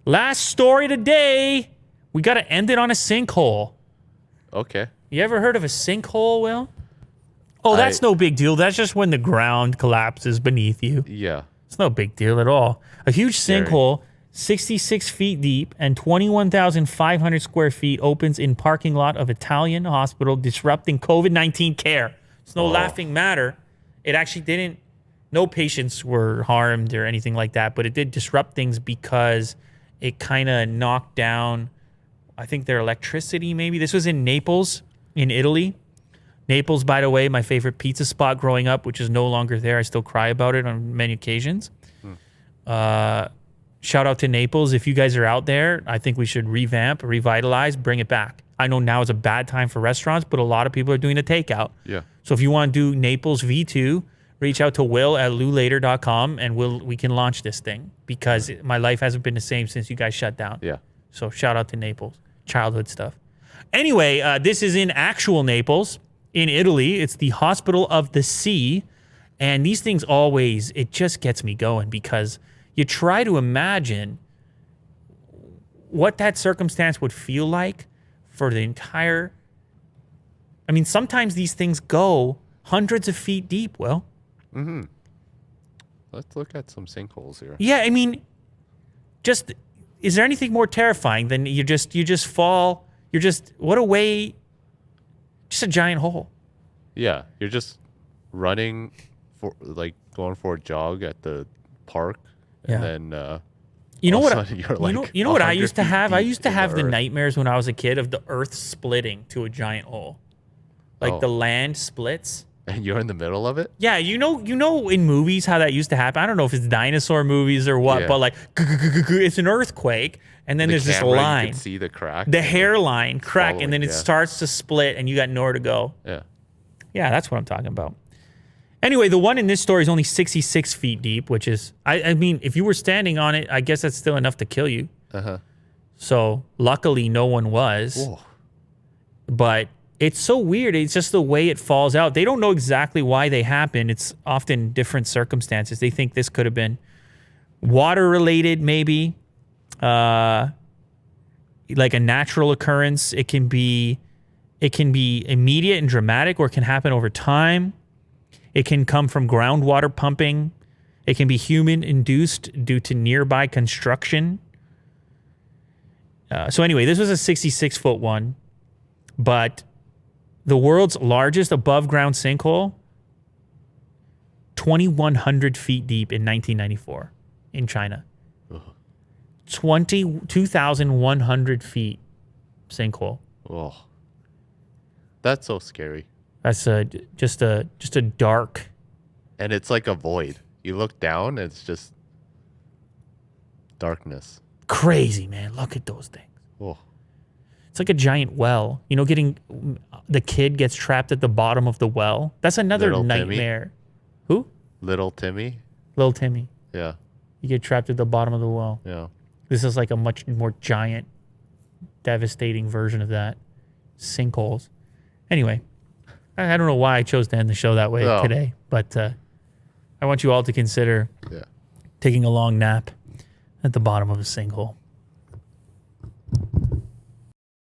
Last story today. We got to end it on a sinkhole. Okay. You ever heard of a sinkhole, Will? Oh, that's no big deal. That's just when the ground collapses beneath you. Yeah. It's no big deal at all. A huge Scary. sinkhole, 66 feet deep and 21,500 square feet, opens in parking lot of Italian hospital, disrupting COVID-19 care. It's no laughing matter. It actually didn't. No patients were harmed or anything like that, but it did disrupt things because it kind of knocked down, I think, their electricity maybe. This was in Naples, in Italy. Naples, by the way, my favorite pizza spot growing up, which is no longer there. I still cry about it on many occasions. Shout out to Naples. If you guys are out there, I think we should revamp, revitalize, bring it back. I know now is a bad time for restaurants, but a lot of people are doing the takeout. Yeah. So if you want to do Naples V2, reach out to Will at loulater.com and we can launch this thing because my life hasn't been the same since you guys shut down. Yeah. So shout out to Naples. Childhood stuff. Anyway, this is in actual Naples in Italy. It's the Hospital of the Sea. And these things always, it just gets me going because you try to imagine what that circumstance would feel like for the entire... I mean, sometimes these things go hundreds of feet deep, Will. Mm-hmm. Let's look at some sinkholes here. Yeah, I mean, just... Is there anything more terrifying than you just fall... You're just... What a way... Just a giant hole. Yeah, you're just running for going for a jog at the park, and then you know all what? of a sudden you're like You know what I used to 100 feet have? I deep used to in have the earth. nightmares when I was a kid of the earth splitting to a giant hole, like the land splits. And you're in the middle of it. Yeah, you know in movies how that used to happen. I don't know if it's dinosaur movies or what, but like it's an earthquake, and then there's this line. You can see the crack. The hairline crack, and then it yeah. starts to split, and you got nowhere to go. Yeah, that's what I'm talking about. Anyway, the one in this story is only 66 feet deep, which is, I mean, if you were standing on it, I guess that's still enough to kill you. So luckily, no one was. Whoa. But it's so weird. It's just the way it falls out. They don't know exactly why they happen. It's often different circumstances. They think this could have been water related, maybe. Like a natural occurrence. It can be immediate and dramatic, or it can happen over time. It can come from groundwater pumping. It can be human induced due to nearby construction. So anyway, this was a 66-foot one, but the world's largest above ground sinkhole, 2,100 feet deep in 1994 in China. 2,100 feet sinkhole. Oh, that's so scary. That's just a dark. And it's like a void. You look down, and it's just darkness. Crazy, man. Look at those things. Oh. It's like a giant well. You know, the kid gets trapped at the bottom of the well. That's another Little nightmare. Timmy? Who? Little Timmy? Little Timmy. Yeah. You get trapped at the bottom of the well. Yeah. This is like a much more giant, devastating version of that. Sinkholes. Anyway, I don't know why I chose to end the show that way today, but I want you all to consider taking a long nap at the bottom of a sinkhole.